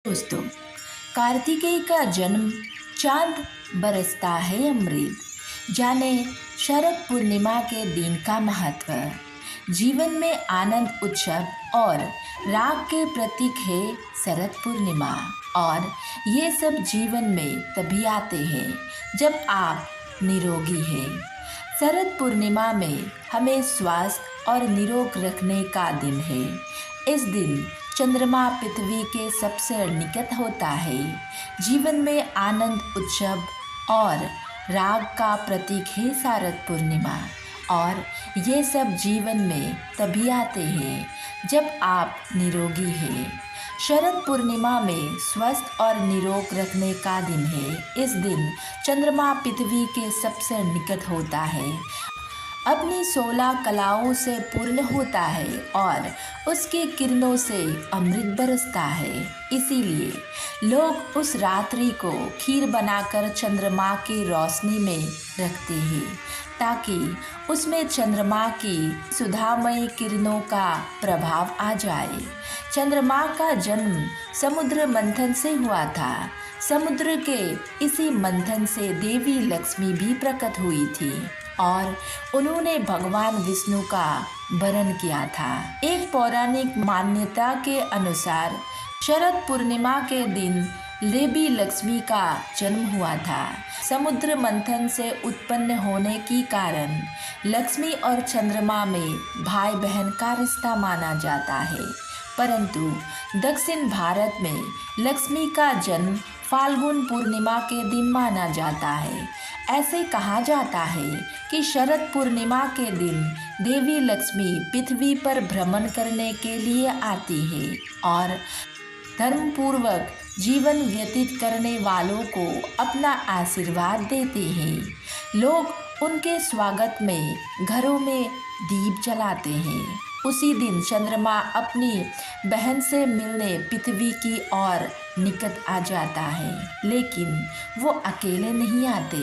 दोस्तों, कार्तिकेय का जन्म चांद बरसता है अमृत। जाने शरद पूर्णिमा के दिन का महत्व। जीवन में आनंद उत्सव और राग के प्रतीक है शरद पूर्णिमा। और ये सब जीवन में तभी आते हैं जब आप निरोगी हैं। शरद पूर्णिमा में हमें स्वास्थ्य और निरोग रखने का दिन है। इस दिन चंद्रमा पृथ्वी के सबसे निकट होता है। जीवन में आनंद उत्सव और राग का प्रतीक है शरद पूर्णिमा। और ये सब जीवन में तभी आते हैं जब आप निरोगी हैं। शरद पूर्णिमा में स्वस्थ और निरोग रखने का दिन है। इस दिन चंद्रमा पृथ्वी के सबसे निकट होता है, अपनी 16 कलाओं से पूर्ण होता है और उसकी किरणों से अमृत बरसता है। इसीलिए लोग उस रात्रि को खीर बनाकर चंद्रमा की रोशनी में रखते हैं, ताकि उसमें चंद्रमा की सुधामयी किरणों का प्रभाव आ जाए। चंद्रमा का जन्म समुद्र मंथन से हुआ था। समुद्र के इसी मंथन से देवी लक्ष्मी भी प्रकट हुई थी और उन्होंने भगवान विष्णु का वरण किया था। एक पौराणिक मान्यता के अनुसार शरद पूर्णिमा के दिन देवी लक्ष्मी का जन्म हुआ था। समुद्र मंथन से उत्पन्न होने के कारण लक्ष्मी और चंद्रमा में भाई बहन का रिश्ता माना जाता है। परंतु दक्षिण भारत में लक्ष्मी का जन्म फाल्गुन पूर्णिमा के दिन माना जाता है। ऐसे कहा जाता है कि शरद पूर्णिमा के दिन देवी लक्ष्मी पृथ्वी पर भ्रमण करने के लिए आती है और धर्मपूर्वक जीवन व्यतीत करने वालों को अपना आशीर्वाद देते हैं। लोग उनके स्वागत में घरों में दीप जलाते हैं। उसी दिन चंद्रमा अपनी बहन से मिलने पृथ्वी की ओर निकट आ जाता है, लेकिन वो अकेले नहीं आते।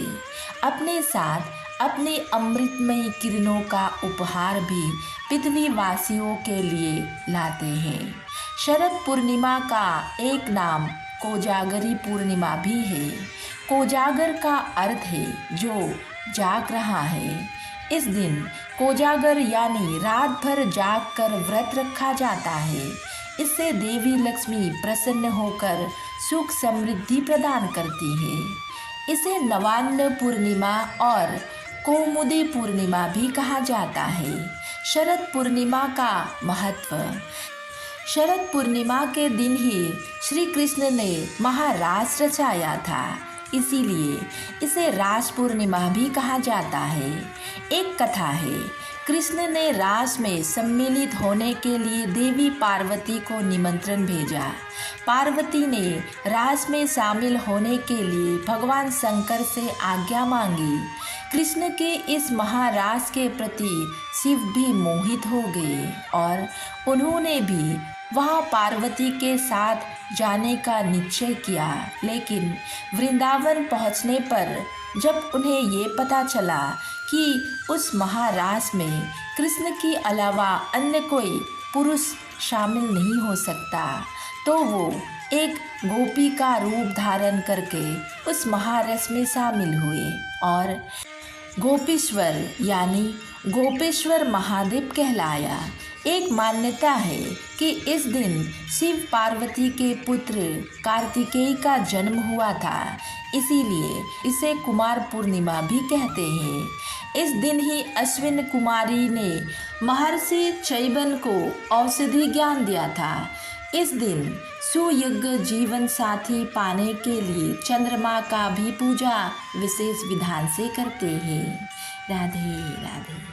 अपने साथ अपनी अमृतमयी किरणों का उपहार भी पृथ्वी वासियों के लिए लाते हैं। शरद पूर्णिमा का एक नाम कोजागरी पूर्णिमा भी है। कोजागर का अर्थ है जो जाग रहा है। इस दिन कोजागर यानी रात भर जाग कर व्रत रखा जाता है। इससे देवी लक्ष्मी प्रसन्न होकर सुख समृद्धि प्रदान करती है। इसे नवान्न पूर्णिमा और कौमुदी पूर्णिमा भी कहा जाता है। शरद पूर्णिमा का महत्व। शरद पूर्णिमा के दिन ही श्री कृष्ण ने महारास रचाया था, इसीलिए इसे रास पूर्णिमा भी कहा जाता है। एक कथा है, कृष्ण ने रास में सम्मिलित होने के लिए देवी पार्वती को निमंत्रण भेजा। पार्वती ने रास में शामिल होने के लिए भगवान शंकर से आज्ञा मांगी। कृष्ण के इस महारास के प्रति शिव भी मोहित हो गए और उन्होंने भी वहाँ पार्वती के साथ जाने का निश्चय किया। लेकिन वृंदावन पहुँचने पर जब उन्हें ये पता चला कि उस महारास में कृष्ण के अलावा अन्य कोई पुरुष शामिल नहीं हो सकता, तो वो एक गोपी का रूप धारण करके उस महारस में शामिल हुए और गोपीश्वर यानी गोपेश्वर महादेव कहलाया। एक मान्यता है कि इस दिन शिव पार्वती के पुत्र कार्तिकेय का जन्म हुआ था, इसीलिए इसे कुमार पूर्णिमा भी कहते हैं। इस दिन ही अश्विन कुमारी ने महर्षि चैबन को औषधि ज्ञान दिया था। इस दिन सुयोग्य जीवन साथी पाने के लिए चंद्रमा का भी पूजा विशेष विधान से करते हैं। राधे राधे।